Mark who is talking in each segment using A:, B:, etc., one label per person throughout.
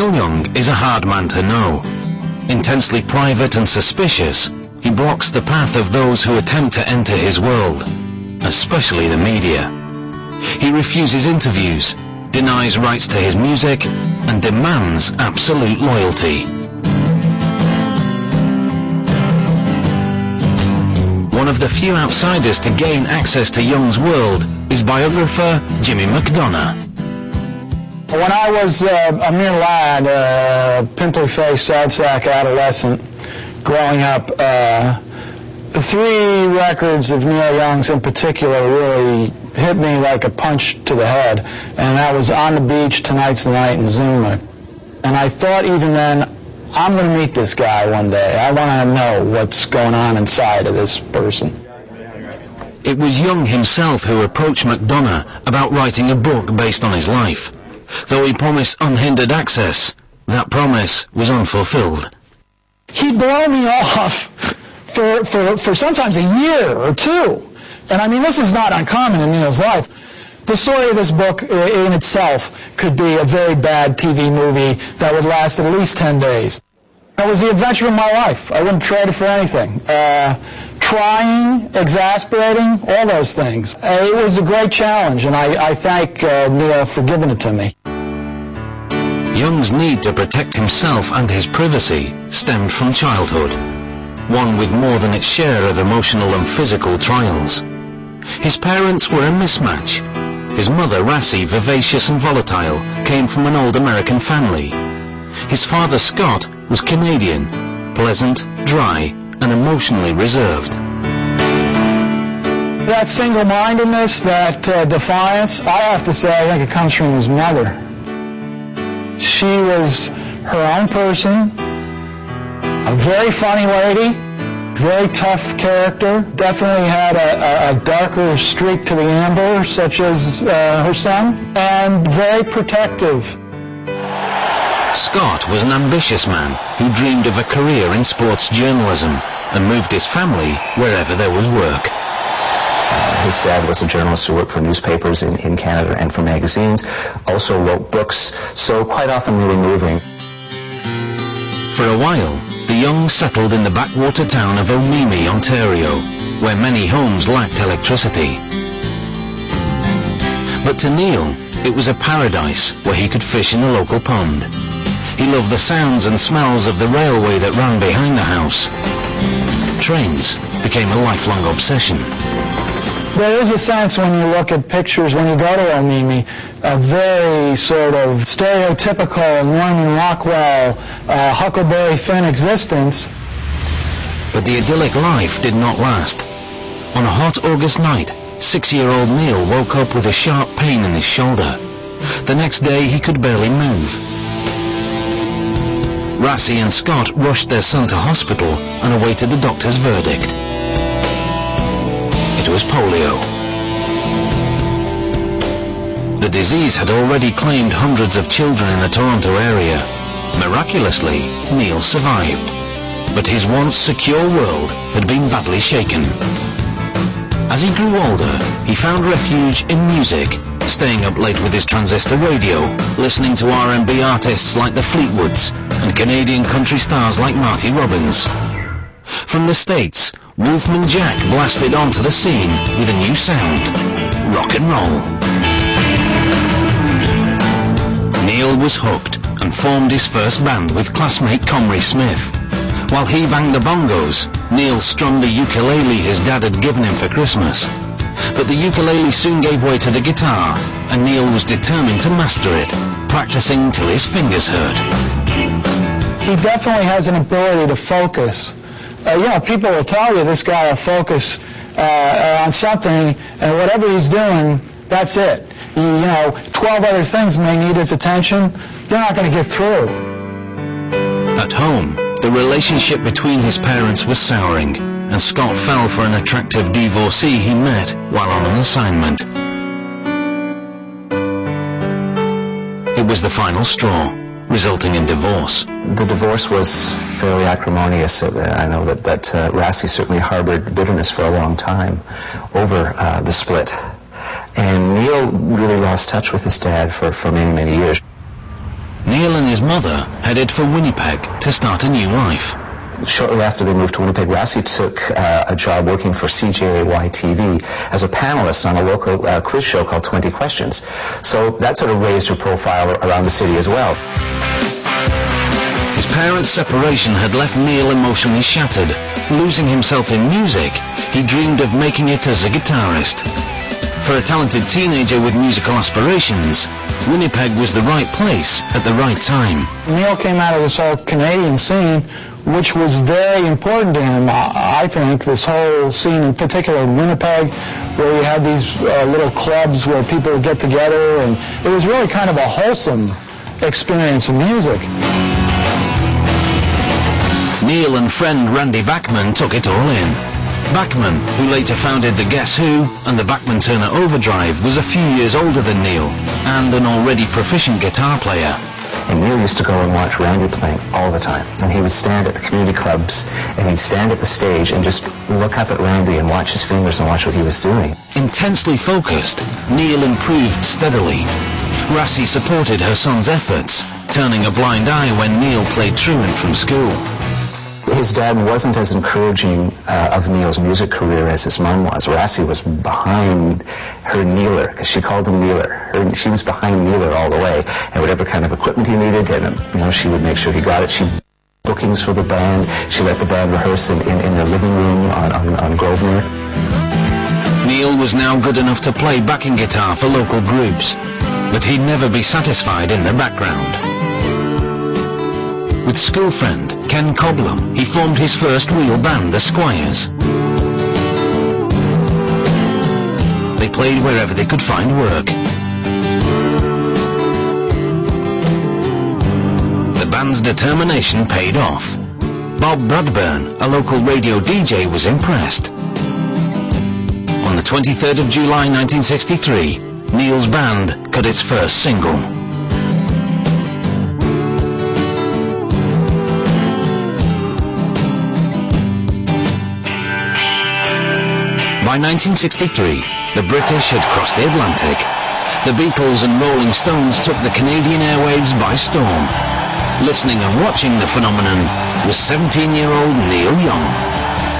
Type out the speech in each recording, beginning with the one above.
A: Neil Young is a hard man to know. Intensely private and suspicious, he blocks the path of those who attempt to enter his world, especially the media. He refuses interviews, denies rights to his music, and demands absolute loyalty. One of the few outsiders to gain access to Young's world is biographer Jimmy McDonough.
B: When I was a mere lad, a pimply-faced, sad-sack adolescent growing up, the three records of Neil Young's in particular really hit me like a punch to the head, and that was On the Beach, Tonight's the Night, and Zuma. And I thought even then, I'm going to meet this guy one day. I want to know what's going on inside of this person.
A: It was Young himself who approached McDonough about writing a book based on his life. Though he promised unhindered access, that promise was unfulfilled.
B: He'd blow me off for sometimes a year or two. And I mean, this is not uncommon in Neil's life. The story of this book in itself could be a very bad TV movie that would last at least 10 days. It was the adventure of my life. I wouldn't trade it for anything. Trying, exasperating, all those things. It was a great challenge, and I thank Neil for giving it to me.
A: Young's need to protect himself and his privacy stemmed from childhood, one with more than its share of emotional and physical trials. His parents were a mismatch. His mother, Rassie, vivacious and volatile, came from an old American family. His father, Scott, was Canadian, pleasant, dry, and emotionally reserved.
B: That single-mindedness, that defiance, I have to say, I think it comes from his mother. She was her own person, a very funny lady, very tough character, definitely had a darker streak to the amber, such as her son, and very protective.
A: Scott was an ambitious man who dreamed of a career in sports journalism and moved his family wherever there was work.
C: His dad was a journalist who worked for newspapers in Canada and for magazines, also wrote books, so quite often they were moving.
A: For a while, the Youngs settled in the backwater town of Omemee, Ontario, where many homes lacked electricity. But to Neil, it was a paradise where he could fish in the local pond. He loved the sounds and smells of the railway that ran behind the house. Trains became a lifelong obsession.
B: There is a sense when you look at pictures, when you go to Omemee, a very sort of stereotypical Norman Rockwell, Huckleberry Finn existence.
A: But the idyllic life did not last. On a hot August night, 6-year-old Neil woke up with a sharp pain in his shoulder. The next day he could barely move. Rassie and Scott rushed their son to hospital and awaited the doctor's verdict. It was polio. The disease had already claimed hundreds of children in the Toronto area. Miraculously, Neil survived, but his once secure world had been badly shaken. As he grew older, he found refuge in music, staying up late with his transistor radio, listening to R&B artists like the Fleetwoods and Canadian country stars like Marty Robbins. From the States, Wolfman Jack blasted onto the scene with a new sound, rock and roll. Neil was hooked and formed his first band with classmate Comrie Smith. While he banged the bongos, Neil strummed the ukulele his dad had given him for Christmas. But the ukulele soon gave way to the guitar, and Neil was determined to master it, practicing till his fingers hurt.
B: He definitely has an ability to focus. People will tell you this guy will focus on something, and whatever he's doing, that's it. 12 other things may need his attention. They're not going to get through.
A: At home, the relationship between his parents was souring, and Scott fell for an attractive divorcee he met while on an assignment. It was the final straw, resulting in divorce.
C: The divorce was fairly acrimonious. I know that Rassie certainly harbored bitterness for a long time over the split. And Neil really lost touch with his dad for many, many years.
A: Neil and his his mother headed for Winnipeg to start a new life.
C: Shortly after they moved to Winnipeg, Rassi took a job working for CJAY-TV as a panelist on a local quiz show called 20 Questions. So that sort of raised her profile around the city as well.
A: His parents' separation had left Neil emotionally shattered. Losing himself in music, he dreamed of making it as a guitarist. For a talented teenager with musical aspirations, Winnipeg was the right place at the right time.
B: Neil came out of this whole Canadian scene, which was very important to him. I think this whole scene, in particular in Winnipeg, where you had these little clubs where people would get together, and it was really kind of a wholesome experience in music.
A: Neil and friend Randy Bachman took it all in. Bachman, who later founded the Guess Who and the Bachman-Turner Overdrive, was a few years older than Neil and an already proficient guitar player.
C: And Neil used to go and watch Randy playing all the time. And he would stand at the community clubs, and he'd stand at the stage and just look up at Randy and watch his fingers and watch what he was doing.
A: Intensely focused, Neil improved steadily. Rassi supported her son's efforts, turning a blind eye when Neil played truant from school.
C: His dad wasn't as encouraging of Neil's music career as his mom was. Rassi was behind her kneeler, because she called him Kneeler. She was behind Kneeler all the way, and whatever kind of equipment he needed, and she would make sure he got it. She bookings for the band. She let the band rehearse in their living room on Grosvenor.
A: Neil was now good enough to play backing guitar for local groups, but he'd never be satisfied in the background. With school friend Ken Cobbler, he formed his first real band, the Squires. They played wherever they could find work. The band's determination paid off. Bob Bradburn, a local radio DJ, was impressed. On the 23rd of July 1963, Neil's band cut its first single. By 1963, the British had crossed the Atlantic. The Beatles and Rolling Stones took the Canadian airwaves by storm. Listening and watching the phenomenon was 17-year-old Neil Young.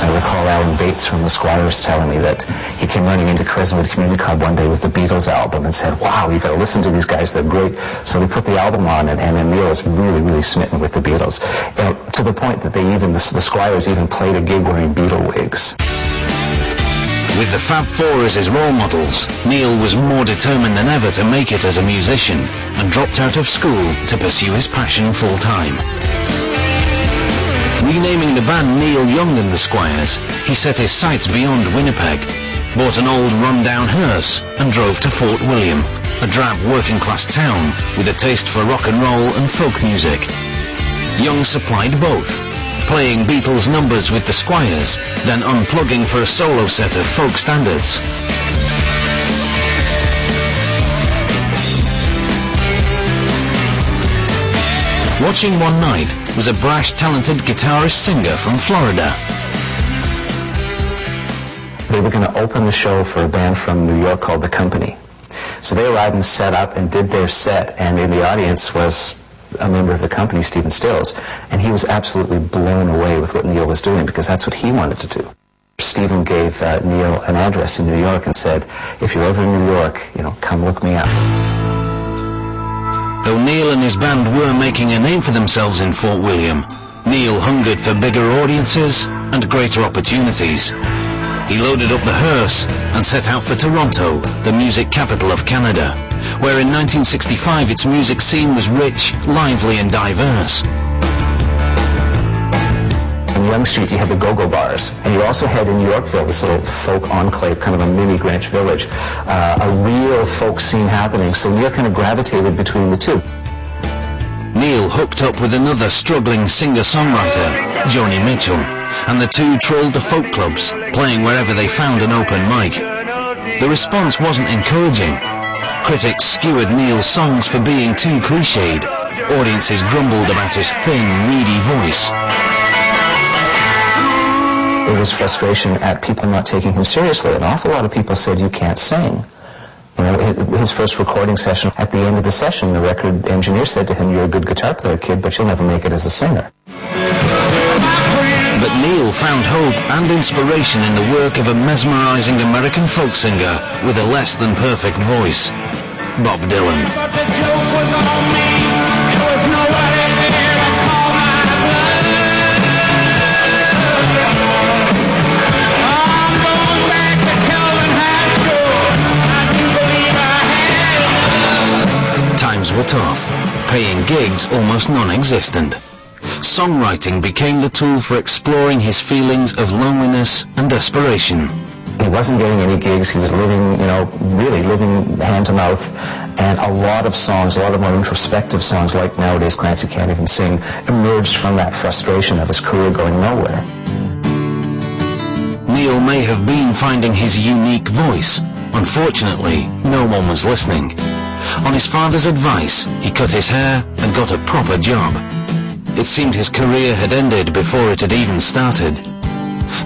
C: I recall Alan Bates from the Squires telling me that he came running into Crescentwood Community Club one day with the Beatles album and said, "Wow, you got to listen to these guys, they're great." So they put the album on, and Neil was really, really smitten with the Beatles, to the point that the Squires even played a gig wearing Beatle wigs.
A: With the Fab Four as his role models, Neil was more determined than ever to make it as a musician and dropped out of school to pursue his passion full-time. Renaming the band Neil Young and the Squires, he set his sights beyond Winnipeg, bought an old run-down hearse and drove to Fort William, a drab working-class town with a taste for rock and roll and folk music. Young supplied both, playing Beatles numbers with the Squires, then unplugging for a solo set of folk standards. Watching one night was a brash, talented guitarist-singer from Florida.
C: They were going to open the show for a band from New York called The Company. So they arrived and set up and did their set, and in the audience was a member of The Company, Stephen Stills, and he was absolutely blown away with what Neil was doing, because that's what he wanted to do. Stephen gave Neil an address in New York and said, "If you're ever in New York, come look me up."
A: Though Neil and his band were making a name for themselves in Fort William, Neil hungered for bigger audiences and greater opportunities. He loaded up the hearse and set out for Toronto, the music capital of Canada, where in 1965 its music scene was rich, lively and diverse.
C: On Yonge Street you had the go-go bars, and you also had in Yorkville this little folk enclave, kind of a mini Greenwich Village, a real folk scene happening, so Neil kind of gravitated between the two.
A: Neil hooked up with another struggling singer-songwriter, Joni Mitchell, and the two trawled the folk clubs, playing wherever they found an open mic. The response wasn't encouraging. Critics skewered Neil's songs for being too cliched. Audiences grumbled about his thin, reedy voice.
C: There was frustration at people not taking him seriously. An awful lot of people said, "You can't sing." You know, his first recording session, at the end of the session, the record engineer said to him, "You're a good guitar player, kid, but you'll never make it as a singer."
A: But Neil found hope and inspiration in the work of a mesmerizing American folk singer with a less than perfect voice, Bob Dylan. Times were tough, paying gigs almost non-existent. Songwriting became the tool for exploring his feelings of loneliness and desperation.
C: He wasn't getting any gigs. He was living, you know, really living hand to mouth. And a lot of songs, a lot of more introspective songs, like Nowadays Clancy Can't Even Sing, emerged from that frustration of his career going nowhere.
A: Neil may have been finding his unique voice. Unfortunately, no one was listening. On his father's advice, he cut his hair and got a proper job. It seemed his career had ended before it had even started.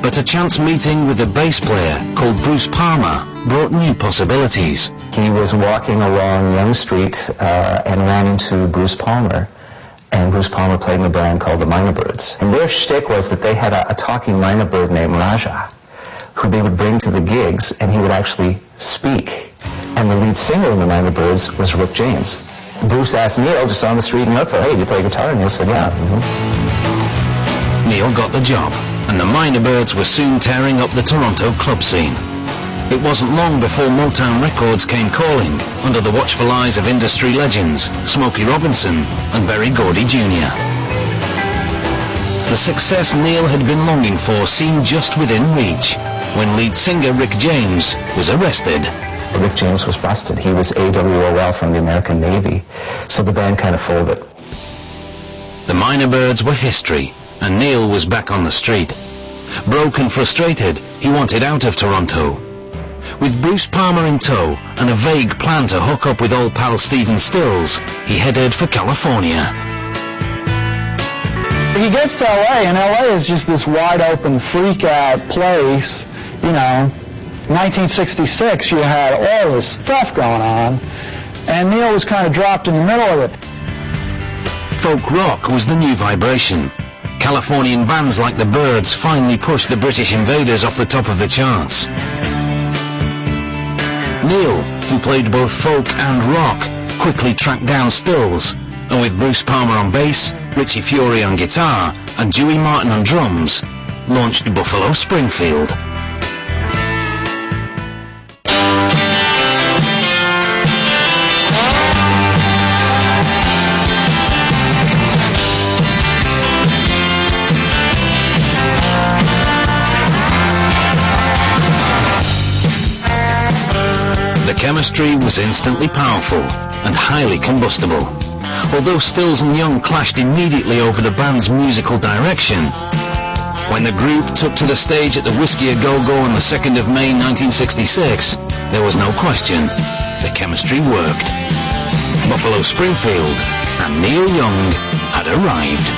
A: But a chance meeting with a bass player called Bruce Palmer brought new possibilities.
C: He was walking along Yonge Street and ran into Bruce Palmer. And Bruce Palmer played in a band called the Minor Birds. And their shtick was that they had a talking minor bird named Raja, who they would bring to the gigs, and he would actually speak. And the lead singer in the Minor Birds was Rick James. Bruce asked Neil, just on the street in Yorkville, "Hey, do you play guitar?" And Neil said, "Yeah."
A: Neil got the job, and the Minor Birds were soon tearing up the Toronto club scene. It wasn't long before Motown Records came calling, under the watchful eyes of industry legends Smokey Robinson and Berry Gordy Jr. The success Neil had been longing for seemed just within reach, when lead singer Rick James was arrested.
C: Rick James was busted. He was AWOL from the American Navy, so the band kind of folded.
A: The Minor Birds were history, and Neil was back on the street. Broke and frustrated, he wanted out of Toronto. With Bruce Palmer in tow and a vague plan to hook up with old pal Stephen Stills, he headed for California.
B: He gets to LA, and LA is just this wide-open, freak-out place, you know. 1966, you had all this stuff going on, and Neil was kind of dropped in the middle of it.
A: Folk rock was the new vibration. Californian bands like the Byrds finally pushed the British Invaders off the top of the charts. Neil, who played both folk and rock, quickly tracked down Stills, and with Bruce Palmer on bass, Richie Fury on guitar, and Dewey Martin on drums, launched Buffalo Springfield. The chemistry was instantly powerful and highly combustible. Although Stills and Young clashed immediately over the band's musical direction, when the group took to the stage at the Whiskey A Go-Go on the 2nd of May 1966, there was no question, the chemistry worked. Buffalo Springfield and Neil Young had arrived.